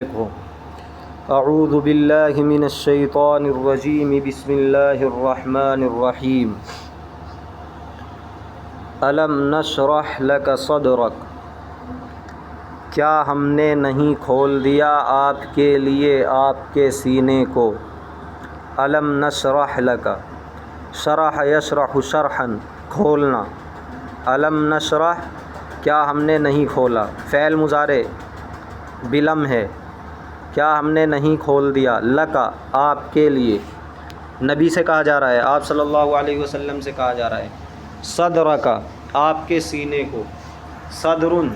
ہو۔ اعوذ باللہ من الشیطان الرجیم، بسم اللہ الرحمن الرحیم۔ الم نشرح لک صدرک، کیا ہم نے نہیں کھول دیا آپ کے لیے آپ کے سینے کو۔ الم نشرح لک، شرح یشرح شرحا، کھولنا۔ الم نشرح، کیا ہم نے نہیں کھولا، فعل مضارع بلم ہے، کیا ہم نے نہیں کھول دیا، لکا، آپ کے لیے۔ نبی سے کہا جا رہا ہے، آپ صلی اللہ علیہ وسلم سے کہا جا رہا ہے، صدرکا، آپ کے سینے کو، صدرن،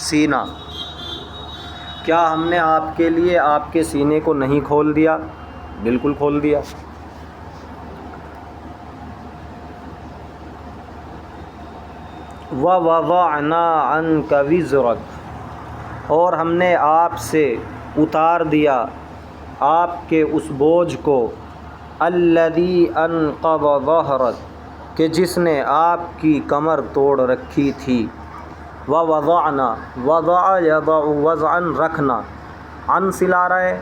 سینہ، کیا ہم نے آپ کے لیے آپ کے سینے کو نہیں کھول دیا؟ بالکل کھول دیا۔ وَوَضَعْنَا عَنْكَ وِزْرَكَ، اور ہم نے آپ سے اتار دیا آپ کے اس بوجھ کو، الَّذِي أَنْقَضَ ظَهْرَكَ، کہ جس نے آپ کی کمر توڑ رکھی تھی۔ وَوَضَعْنَا، وضع یضع وضعًا، رکھنا، عن سلا رہا ہے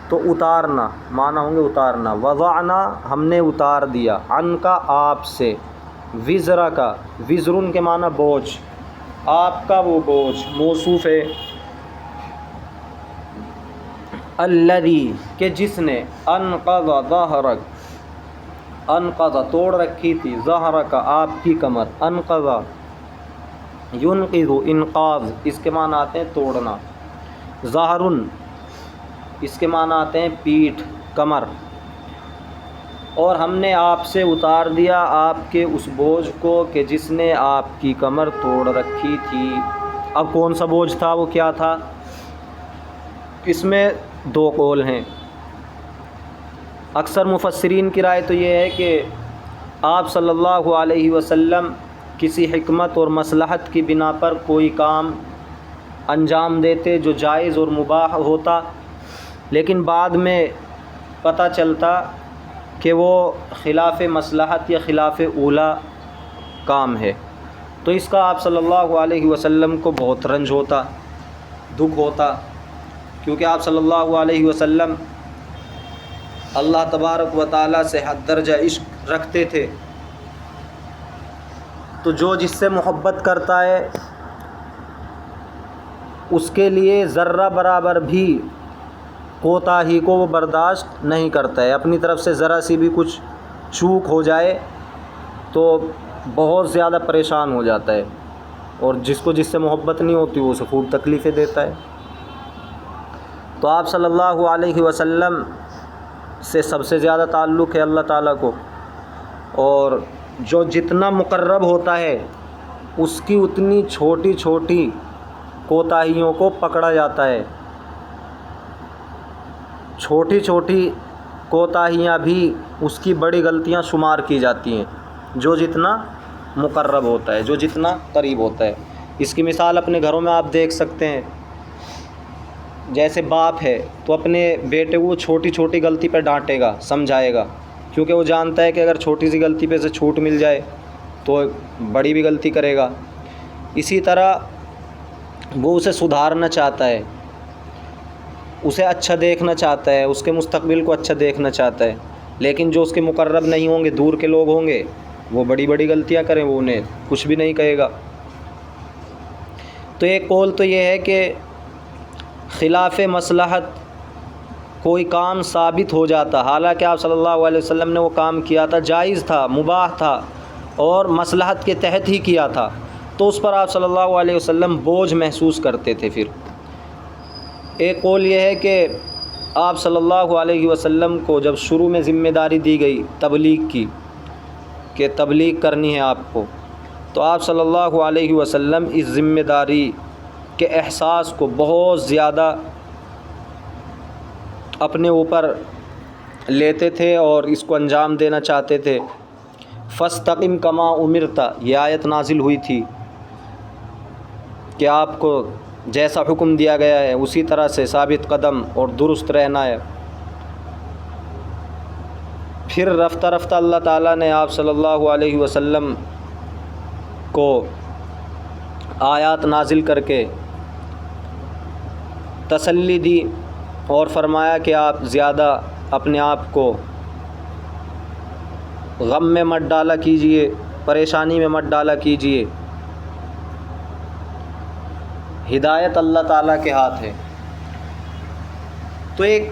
تو اتارنا، معنی ہوں گے اتارنا۔ وضعنا، ہم نے اتار دیا، عن کا، آپ سے، وزر کا، وزرن کے معنی بوجھ، آپ کا وہ بوجھ، موصوف ہے۔ الذی، کہ جس نے، انقض ظہرک، انقض توڑ رکھی تھی، ظہرک، آپ کی کمر، انقض ینقض، انقاذ، اس کے معنی آتے ہیں توڑنا۔ ظہرن، اس کے معنی آتے ہیں پیٹھ، کمر۔ اور ہم نے آپ سے اتار دیا آپ کے اس بوجھ کو کہ جس نے آپ کی کمر توڑ رکھی تھی۔ اب کون سا بوجھ تھا، وہ کیا تھا؟ اس میں دو قول ہیں۔ اکثر مفسرین کی رائے تو یہ ہے کہ آپ صلی اللہ علیہ وسلم کسی حکمت اور مصلحت کی بنا پر کوئی کام انجام دیتے جو جائز اور مباح ہوتا، لیکن بعد میں پتہ چلتا کہ وہ خلاف مصلحت یا خلاف اولیٰ کام ہے، تو اس کا آپ صلی اللہ علیہ وسلم کو بہت رنج ہوتا، دکھ ہوتا، کیونکہ آپ صلی اللہ علیہ وسلم اللہ تبارک و تعالیٰ سے حد درجہ عشق رکھتے تھے، تو جو جس سے محبت کرتا ہے اس کے لیے ذرہ برابر بھی کوتاہی کو وہ برداشت نہیں کرتا ہے۔ اپنی طرف سے ذرا سی بھی کچھ چوک ہو جائے تو بہت زیادہ پریشان ہو جاتا ہے، اور جس کو جس سے محبت نہیں ہوتی وہ اسے خوب تکلیفیں دیتا ہے۔ تو آپ صلی اللہ علیہ وسلم سے سب سے زیادہ تعلق ہے اللہ تعالیٰ کو، اور جو جتنا مقرب ہوتا ہے اس کی اتنی چھوٹی چھوٹی کوتاہیوں کو پکڑا جاتا ہے، چھوٹی چھوٹی کوتاہیاں بھی اس کی بڑی غلطیاں شمار کی جاتی ہیں، جو جتنا مقرب ہوتا ہے، جو جتنا قریب ہوتا ہے۔ اس کی مثال اپنے گھروں میں آپ دیکھ سکتے ہیں، جیسے باپ ہے تو اپنے بیٹے کو چھوٹی چھوٹی غلطی پہ ڈانٹے گا، سمجھائے گا، کیونکہ وہ جانتا ہے کہ اگر چھوٹی سی غلطی پہ سے چھوٹ مل جائے تو بڑی بھی غلطی کرے گا۔ اسی طرح وہ اسے سدھارنا چاہتا ہے، اسے اچھا دیکھنا چاہتا ہے، اس کے مستقبل کو اچھا دیکھنا چاہتا ہے، لیکن جو اس کے مقرب نہیں ہوں گے، دور کے لوگ ہوں گے، وہ بڑی بڑی غلطیاں کریں، وہ انہیں کچھ بھی نہیں کہے گا۔ تو ایک قول تو یہ ہے کہ خلاف مصلحت کوئی کام ثابت ہو جاتا، حالانکہ آپ صلی اللہ علیہ وسلم نے وہ کام کیا تھا، جائز تھا، مباح تھا، اور مصلحت کے تحت ہی کیا تھا، تو اس پر آپ صلی اللہ علیہ وسلم بوجھ محسوس کرتے تھے۔ پھر ایک قول یہ ہے کہ آپ صلی اللہ علیہ وسلم کو جب شروع میں ذمہ داری دی گئی تبلیغ کی، کہ تبلیغ کرنی ہے آپ کو، تو آپ صلی اللہ علیہ وسلم اس ذمہ داری کے احساس کو بہت زیادہ اپنے اوپر لیتے تھے اور اس کو انجام دینا چاہتے تھے۔ فاستقم کما امرت، یہ آیت نازل ہوئی تھی کہ آپ کو جیسا حکم دیا گیا ہے اسی طرح سے ثابت قدم اور درست رہنا ہے۔ پھر رفتہ رفتہ اللہ تعالیٰ نے آپ صلی اللہ علیہ وسلم کو آیات نازل کر کے تسلی دی اور فرمایا کہ آپ زیادہ اپنے آپ کو غم میں مت ڈالا کیجیے، پریشانی میں مت ڈالا کیجیے، ہدایت اللہ تعالیٰ کے ہاتھ ہے۔ تو ایک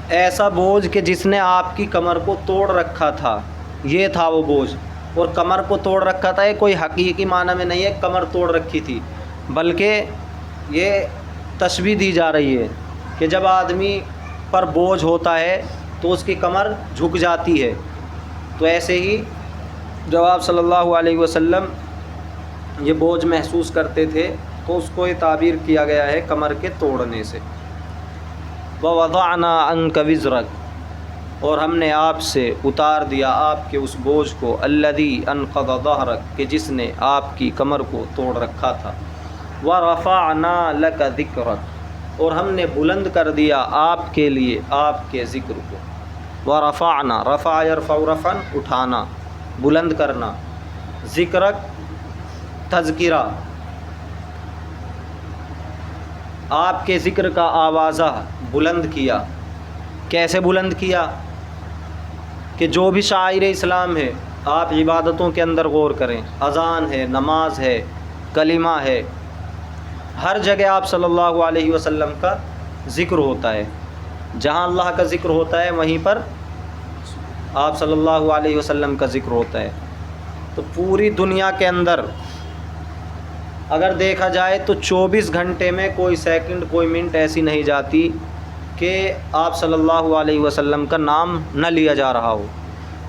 ایسا بوجھ کہ جس نے آپ کی کمر کو توڑ رکھا تھا، یہ تھا وہ بوجھ، اور کمر کو توڑ رکھا تھا، یہ کوئی حقیقی معنی میں نہیں ہے کمر توڑ رکھی تھی، بلکہ یہ تشبیہ دی جا رہی ہے کہ جب آدمی پر بوجھ ہوتا ہے تو اس کی کمر جھک جاتی ہے۔ تو ایسے ہی جب آپ صلی اللہ علیہ وسلم یہ بوجھ محسوس کرتے تھے تو اس کو یہ تعبیر کیا گیا ہے کمر کے توڑنے سے۔ وَوَضَعْنَا عَنْكَ وِزْرَكَ، اور ہم نے آپ سے اتار دیا آپ کے اس بوجھ کو، الَّذِي أَنْقَضَ ظَهْرَكَ، کہ جس نے آپ کی کمر کو توڑ رکھا تھا۔ وَرَفَعْنَا لَكَ ذِكْرَكَ، اور ہم نے بلند کر دیا آپ کے لیے آپ کے ذکر کو۔ وَرَفَعْنَا، رفع يرفع رفعا، اٹھانا، بلند کرنا، ذکرک تذکرہ، آپ کے ذکر کا آوازہ بلند کیا۔ کیسے بلند کیا؟ کہ جو بھی شاعر اسلام ہے آپ عبادتوں کے اندر غور کریں، اذان ہے، نماز ہے، کلمہ ہے، ہر جگہ آپ صلی اللہ علیہ وسلم کا ذکر ہوتا ہے۔ جہاں اللہ کا ذکر ہوتا ہے وہیں پر آپ صلی اللہ علیہ وسلم کا ذکر ہوتا ہے۔ تو پوری دنیا کے اندر اگر دیکھا جائے تو 24 گھنٹے میں کوئی سیکنڈ کوئی منٹ ایسی نہیں جاتی کہ آپ صلی اللہ علیہ وسلم کا نام نہ لیا جا رہا ہو،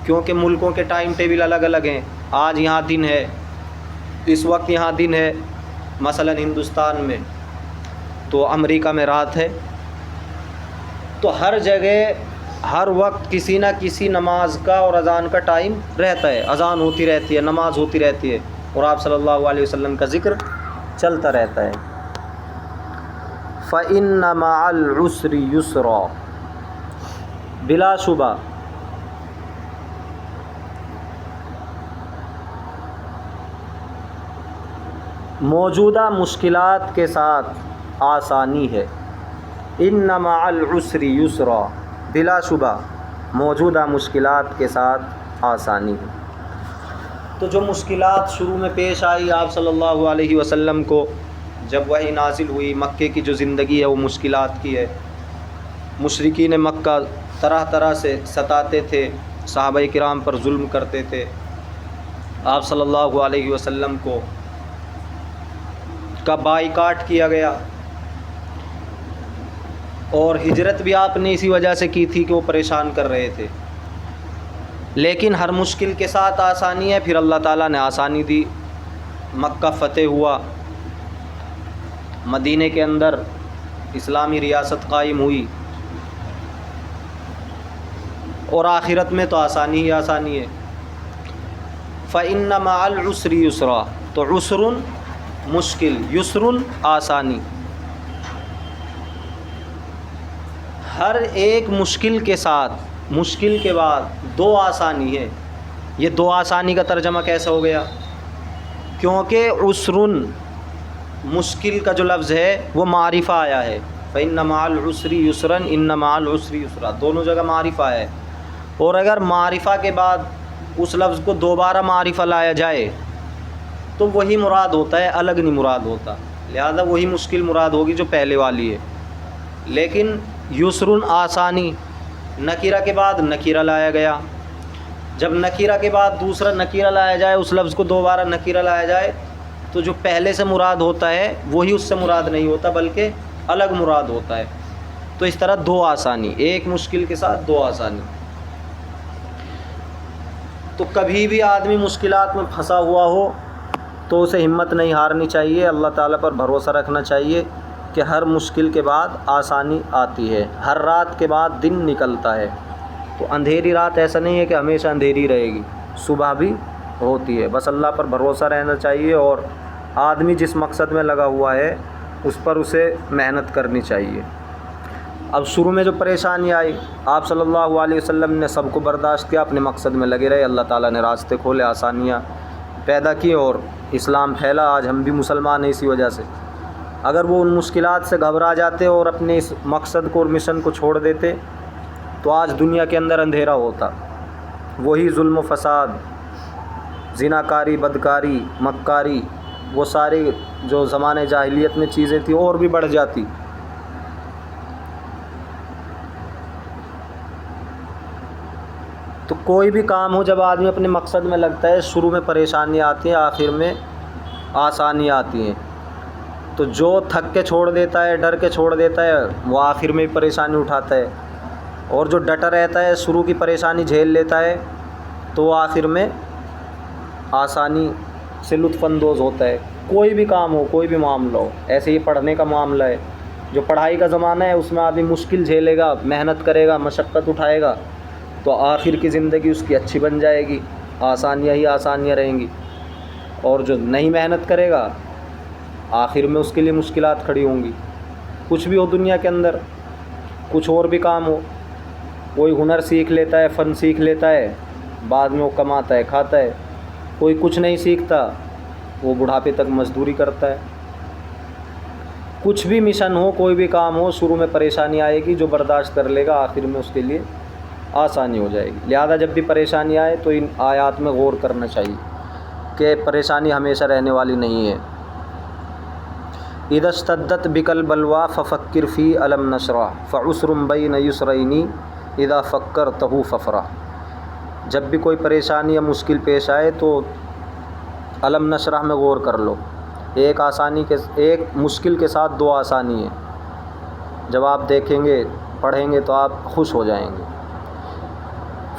کیونکہ ملکوں کے ٹائم ٹیبل الگ الگ ہیں۔ آج یہاں دن ہے، اس وقت یہاں دن ہے، مثلا ہندوستان میں، تو امریکہ میں رات ہے۔ تو ہر جگہ ہر وقت کسی نہ کسی نماز کا اور اذان کا ٹائم رہتا ہے، اذان ہوتی رہتی ہے، نماز ہوتی رہتی ہے، اور آپ صلی اللہ علیہ وسلم کا ذکر چلتا رہتا ہے۔ فَإِنَّ مَعَ الْعُسْرِ يُسْرًا، بلا شبہ موجودہ مشکلات کے ساتھ آسانی ہے۔ إِنَّ مَعَ الْعُسْرِ يُسْرًا، بلا شبہ موجودہ مشکلات کے ساتھ آسانی ہے۔ تو جو مشکلات شروع میں پیش آئی آپ صلی اللہ علیہ وسلم کو جب وحی نازل ہوئی، مکے کی جو زندگی ہے وہ مشکلات کی ہے۔ مشرکین مکہ طرح طرح سے ستاتے تھے، صحابہ کرام پر ظلم کرتے تھے، آپ صلی اللہ علیہ وسلم کو کا بائیکاٹ کیا گیا، اور ہجرت بھی آپ نے اسی وجہ سے کی تھی کہ وہ پریشان کر رہے تھے۔ لیکن ہر مشکل کے ساتھ آسانی ہے، پھر اللہ تعالیٰ نے آسانی دی، مکہ فتح ہوا، مدینے کے اندر اسلامی ریاست قائم ہوئی، اور آخرت میں تو آسانی ہی آسانی ہے۔ فَإِنَّ مَعَ الْعُسْرِ يُسْرًا، تو عسر مشکل، یسر آسانی، ہر ایک مشکل کے ساتھ مشکل کے بعد دو آسانی ہے۔ یہ دو آسانی کا ترجمہ کیسا ہو گیا؟ کیونکہ عسر مشکل کا جو لفظ ہے وہ معرفہ آیا ہے، فَإِنَّ مَعَ الْعُسْرِ يُسْرًا، إِنَّ مَعَ الْعُسْرِ يُسْرًا، دونوں جگہ معرفہ ہے۔ اور اگر معرفہ کے بعد اس لفظ کو دوبارہ معرفہ لایا جائے تو وہی مراد ہوتا ہے، الگ نہیں مراد ہوتا، لہذا وہی مشکل مراد ہوگی جو پہلے والی ہے۔ لیکن یسر آسانی، نکیرہ کے بعد نکیرہ لایا گیا، جب نکیرہ کے بعد دوسرا نکیرہ لایا جائے، اس لفظ کو دوبارہ نکیرہ لایا جائے تو جو پہلے سے مراد ہوتا ہے وہی اس سے مراد نہیں ہوتا بلکہ الگ مراد ہوتا ہے۔ تو اس طرح دو آسانی، ایک مشکل کے ساتھ دو آسانی۔ تو کبھی بھی آدمی مشکلات میں پھنسا ہوا ہو تو اسے ہمت نہیں ہارنی چاہیے، اللہ تعالیٰ پر بھروسہ رکھنا چاہیے کہ ہر مشکل کے بعد آسانی آتی ہے، ہر رات کے بعد دن نکلتا ہے۔ تو اندھیری رات ایسا نہیں ہے کہ ہمیشہ اندھیری رہے گی، صبح بھی ہوتی ہے، بس اللہ پر بھروسہ رہنا چاہیے، اور آدمی جس مقصد میں لگا ہوا ہے اس پر اسے محنت کرنی چاہیے۔ اب شروع میں جو پریشانی آئی آپ صلی اللہ علیہ وسلم نے سب کو برداشت کیا، اپنے مقصد میں لگے رہے، اللہ تعالیٰ نے راستے کھولے، آسانیاں پیدا کی اور اسلام پھیلا۔ آج ہم بھی مسلمان ہیں اسی وجہ سے۔ اگر وہ ان مشکلات سے گھبرا جاتے اور اپنے اس مقصد کو اور مشن کو چھوڑ دیتے تو آج دنیا کے اندر اندھیرا ہوتا. وہی ظلم و فساد، زناکاری، بدکاری، مکاری، وہ ساری جو زمانے جاہلیت میں چیزیں تھیں اور بھی بڑھ جاتی. تو کوئی بھی کام ہو، جب آدمی اپنے مقصد میں لگتا ہے، شروع میں پریشانی آتی ہیں، آخر میں آسانی آتی ہیں. تو جو تھک کے چھوڑ دیتا ہے، ڈر کے چھوڑ دیتا ہے، وہ آخر میں پریشانی اٹھاتا ہے. اور جو ڈٹا رہتا ہے، شروع کی پریشانی جھیل لیتا ہے، تو وہ آخر میں آسانی سے لطف اندوز ہوتا ہے. کوئی بھی کام ہو، کوئی بھی معاملہ ہو. ایسے ہی پڑھنے کا معاملہ ہے، جو پڑھائی کا زمانہ ہے اس میں آدمی مشکل جھیلے گا، محنت کرے گا، مشقت اٹھائے گا، تو آخر کی زندگی اس کی اچھی بن جائے گی، آسانیاں ہی آسانیاں رہیں گی. اور جو نہیں محنت کرے گا، آخر میں اس کے لیے مشکلات کھڑی ہوں گی. کچھ بھی ہو دنیا کے اندر، کچھ اور بھی کام ہو، کوئی ہنر سیکھ لیتا ہے، فن سیکھ لیتا ہے، بعد میں وہ کماتا ہے، کھاتا ہے. کوئی کچھ نہیں سیکھتا، وہ بڑھاپے تک مزدوری کرتا ہے. کچھ بھی مشن ہو، کوئی بھی کام ہو، شروع میں پریشانی آئے گی، جو برداشت کر لے گا آخر میں اس کے لیے آسانی ہو جائے گی. لہذا جب بھی پریشانی آئے تو ان آیات میں غور کرنا چاہیے کہ پریشانی ہمیشہ رہنے والی نہیں ہے. اذا اشتدت بک البلویٰ ففکر فی الم نشرح فعسر بین یسرین اذا فکرتہ فافرح. جب بھی کوئی پریشانی یا مشکل پیش آئے تو الم نشرح میں غور کر لو. ایک مشکل کے ساتھ دو آسانی ہیں. جب آپ دیکھیں گے، پڑھیں گے تو آپ خوش ہو جائیں گے.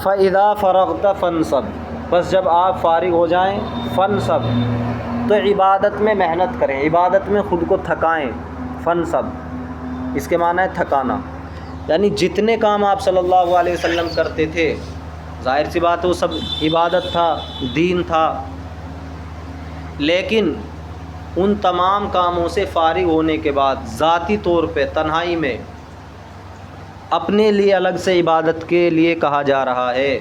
فَإِذَا فَرَغْتَ فَانْصَبْ. بس جب آپ فارغ ہو جائیں، فَانْصَبْ تو عبادت میں محنت کریں، عبادت میں خود کو تھکائیں. فَانْصَبْ اس کے معنی ہے تھکانا. یعنی جتنے کام آپ صلی اللہ علیہ وسلم کرتے تھے، ظاہر سی بات ہے وہ سب عبادت تھا، دین تھا، لیکن ان تمام کاموں سے فارغ ہونے کے بعد ذاتی طور پہ تنہائی میں اپنے لیے الگ سے عبادت کے لیے کہا جا رہا ہے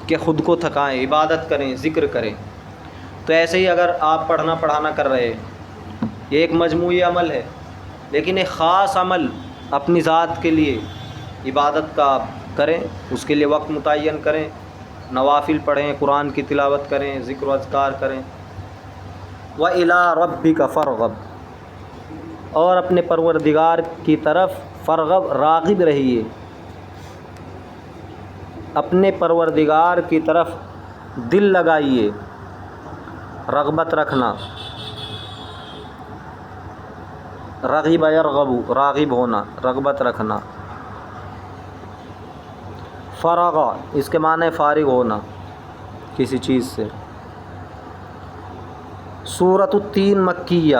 کہ خود کو تھکائیں، عبادت کریں، ذکر کریں. تو ایسے ہی اگر آپ پڑھنا پڑھانا کر رہے ہیں، یہ ایک مجموعی عمل ہے، لیکن ایک خاص عمل اپنی ذات کے لیے عبادت کا آپ کریں، اس کے لیے وقت متعین کریں، نوافل پڑھیں، قرآن کی تلاوت کریں، ذکر و اذکار کریں. وَإِلَىٰ رَبِّكَ فَارْغَب اور اپنے پروردگار کی طرف فرغب راغب رہیے. اپنے پروردگار کی طرف دل لگائیے، رغبت رکھنا، رغب یرغب راغب ہونا، رغبت رکھنا. فرغ اس کے معنی فارغ ہونا کسی چیز سے. سورۃ التین مکیہ.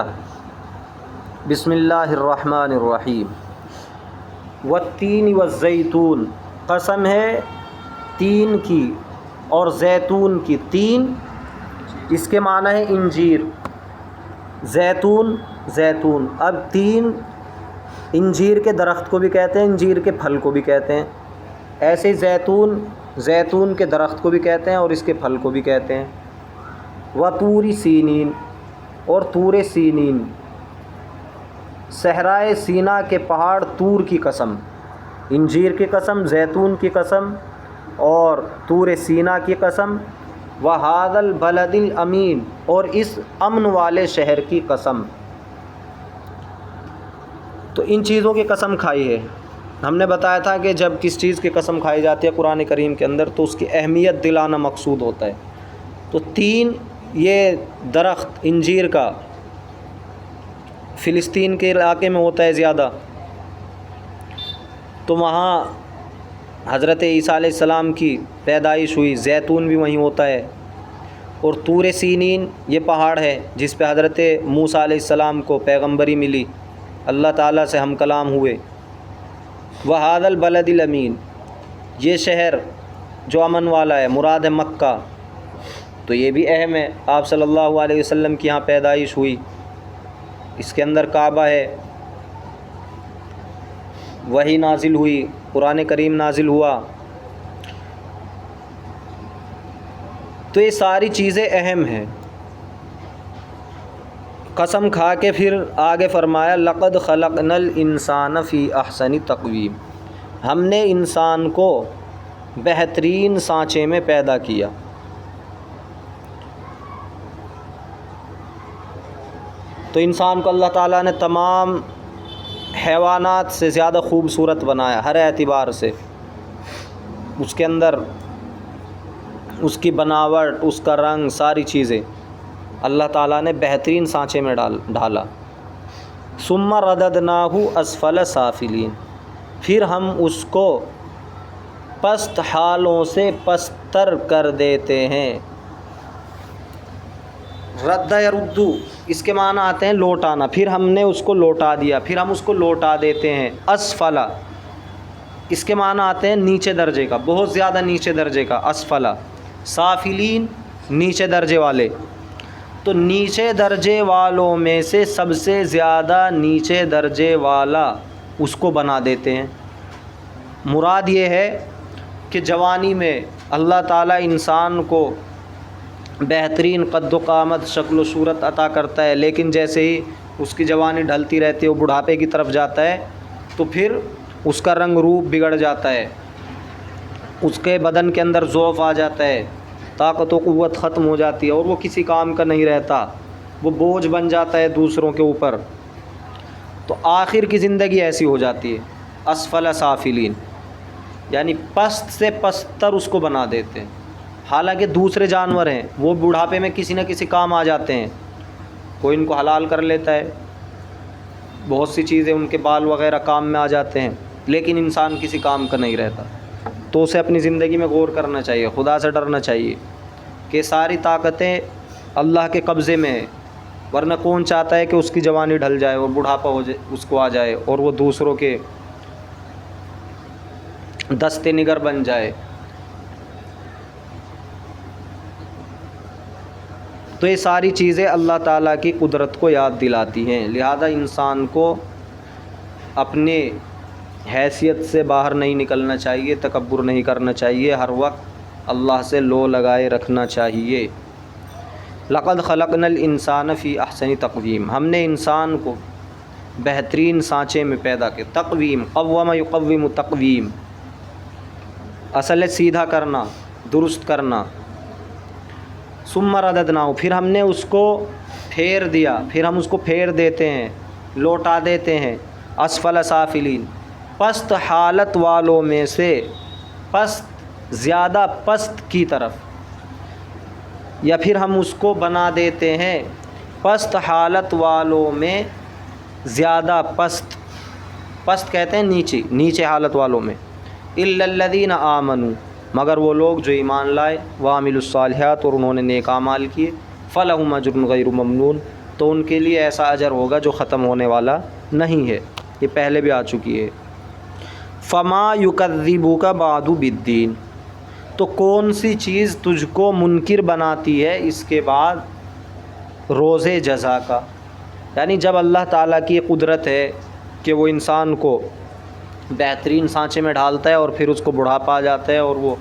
بسم اللہ الرحمن الرحیم. والتین والزیتون قسم ہے تین کی اور زیتون کی. تین اس کے معنی ہے انجیر، زیتون زیتون. اب تین انجیر کے درخت کو بھی کہتے ہیں، انجیر کے پھل کو بھی کہتے ہیں. ایسے ہی زیتون زیتون کے درخت کو بھی کہتے ہیں اور اس کے پھل کو بھی کہتے ہیں. وطور سینین اور طور سینین، صحرائے سینا کے پہاڑ طور کی قسم. انجیر کی قسم، زیتون کی قسم اور طور سینا کی قسم. وہذا البلد الامین اور اس امن والے شہر کی قسم. تو ان چیزوں کی قسم کھائی ہے. ہم نے بتایا تھا کہ جب کس چیز کی قسم کھائی جاتی ہے قرآن کریم کے اندر تو اس کی اہمیت دلانا مقصود ہوتا ہے. تو تین یہ درخت انجیر کا فلسطین کے علاقے میں ہوتا ہے زیادہ، تو وہاں حضرت عیسیٰ علیہ السلام کی پیدائش ہوئی. زیتون بھی وہیں ہوتا ہے. اور طور سینین یہ پہاڑ ہے جس پہ حضرت موسیٰ علیہ السلام کو پیغمبری ملی، اللہ تعالیٰ سے ہم کلام ہوئے. وہذا البلد الامین یہ شہر جو امن والا ہے، مراد ہے مکہ. تو یہ بھی اہم ہے، آپ صلی اللہ علیہ وسلم کی یہاں پیدائش ہوئی، اس کے اندر کعبہ ہے، وحی نازل ہوئی، قرآن کریم نازل ہوا. تو یہ ساری چیزیں اہم ہیں. قسم کھا کے پھر آگے فرمایا لقد خلقنا الانسان فی احسن تقویم، ہم نے انسان کو بہترین سانچے میں پیدا کیا۔ تو انسان کو اللہ تعالیٰ نے تمام حیوانات سے زیادہ خوبصورت بنایا ہر اعتبار سے، اس کے اندر اس کی بناوٹ، اس کا رنگ، ساری چیزیں اللہ تعالیٰ نے بہترین سانچے میں ڈالا۔ ثم رددناہ اسفل سافلین، پھر ہم اس کو پست حالوں سے پستر کر دیتے ہیں۔ رد یردو اس کے معنی آتے ہیں لوٹانا، پھر ہم نے اس کو لوٹا دیا، پھر ہم اس کو لوٹا دیتے ہیں۔ اسفلا اس کے معنی آتے ہیں نیچے درجے کا، بہت زیادہ نیچے درجے کا، اسفلا۔ سافلین نیچے درجے والے، تو نیچے درجے والوں میں سے سب سے زیادہ نیچے درجے والا اس کو بنا دیتے ہیں۔ مراد یہ ہے کہ جوانی میں اللہ تعالیٰ انسان کو بہترین قد و قامت، شکل و صورت عطا کرتا ہے، لیکن جیسے ہی اس کی جوانی ڈھلتی رہتی ہے، وہ بڑھاپے کی طرف جاتا ہے، تو پھر اس کا رنگ روپ بگڑ جاتا ہے، اس کے بدن کے اندر ضعف آ جاتا ہے، طاقت و قوت ختم ہو جاتی ہے، اور وہ کسی کام کا نہیں رہتا، وہ بوجھ بن جاتا ہے دوسروں کے اوپر۔ تو آخر کی زندگی ایسی ہو جاتی ہے، اسفل سافلین، یعنی پست سے پستر اس کو بنا دیتے ہیں۔ حالانکہ دوسرے جانور ہیں، وہ بڑھاپے میں کسی نہ کسی کام آ جاتے ہیں، کوئی ان کو حلال کر لیتا ہے، بہت سی چیزیں ان کے بال وغیرہ کام میں آ جاتے ہیں، لیکن انسان کسی کام کا نہیں رہتا۔ تو اسے اپنی زندگی میں غور کرنا چاہیے، خدا سے ڈرنا چاہیے کہ ساری طاقتیں اللہ کے قبضے میں ہیں، ورنہ کون چاہتا ہے کہ اس کی جوانی ڈھل جائے اور بڑھاپا ہو جائے، اس کو آ جائے، اور وہ دوسروں کے دستے نگر بن جائے۔ تو یہ ساری چیزیں اللہ تعالیٰ کی قدرت کو یاد دلاتی ہیں، لہذا انسان کو اپنے حیثیت سے باہر نہیں نکلنا چاہیے، تکبر نہیں کرنا چاہیے، ہر وقت اللہ سے لو لگائے رکھنا چاہیے۔ لقد خلقنا الانسان فی احسن تقویم، ہم نے انسان کو بہترین سانچے میں پیدا کیا۔ تقویم، قوم یقوم تقویم، اصل سیدھا کرنا، درست کرنا۔ ثم رددناہ، پھر ہم نے اس کو پھیر دیا، پھر ہم اس کو پھیر دیتے ہیں، لوٹا دیتے ہیں۔ اسفل سافلین، پست حالت والوں میں سے پست، زیادہ پست کی طرف، یا پھر ہم اس کو بنا دیتے ہیں پست حالت والوں میں زیادہ پست۔ پست کہتے ہیں نیچے، نیچے حالت والوں میں۔ الا الذین آمنوا، مگر وہ لوگ جو ایمان لائے، وعملوا الصالحات، اور انہوں نے نیک اعمال کیے، فلہم اجر غیر ممنون، تو ان کے لیے ایسا اجر ہوگا جو ختم ہونے والا نہیں ہے، یہ پہلے بھی آ چکی ہے۔ فما یکذبک بعد بالدین، تو کون سی چیز تجھ کو منکر بناتی ہے اس کے بعد روز جزا کا؟ یعنی جب اللہ تعالیٰ کی قدرت ہے کہ وہ انسان کو بہترین سانچے میں ڈالتا ہے اور پھر اس کو بڑھاپا آ جاتا ہے اور وہ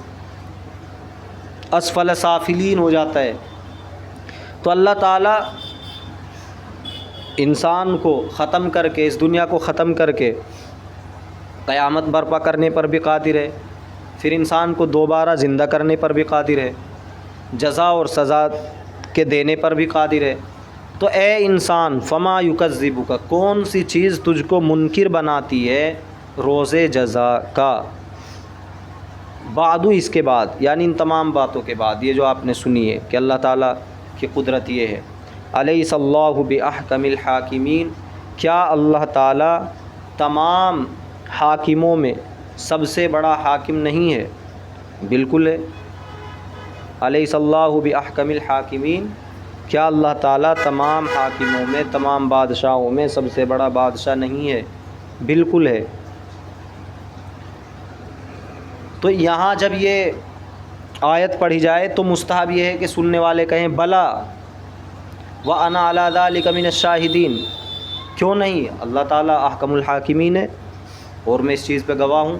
اسفل سافلین ہو جاتا ہے، تو اللہ تعالیٰ انسان کو ختم کر کے، اس دنیا کو ختم کر کے قیامت برپا کرنے پر بھی قادر ہے، پھر انسان کو دوبارہ زندہ کرنے پر بھی قادر ہے، جزا اور سزا کے دینے پر بھی قادر ہے۔ تو اے انسان، فما یکذبک، کون سی چیز تجھ کو منکر بناتی ہے روز جزا کا؟ بعد، اس کے بعد، یعنی ان تمام باتوں کے بعد، یہ جو آپ نے سنی ہے کہ اللہ تعالیٰ کی قدرت یہ ہے۔ الیس اللہ باحکم الحاکمین، کیا اللہ تعالیٰ تمام حاکموں میں سب سے بڑا حاکم نہیں ہے؟ بالکل ہے۔ الیس اللہ باحکم الحاکمین، کیا اللہ تعالیٰ تمام حاکموں میں، تمام بادشاہوں میں سب سے بڑا بادشاہ نہیں ہے؟ بالکل ہے۔ تو یہاں جب یہ آیت پڑھی جائے تو مستحب یہ ہے کہ سننے والے کہیں بلا وَأَنَا عَلَىٰ ذَلِكَ مِنَ الشَّاهِدِينَ، کیوں نہیں، اللہ تعالیٰ احکم الحاکمین ہے اور میں اس چیز پہ گواہ ہوں۔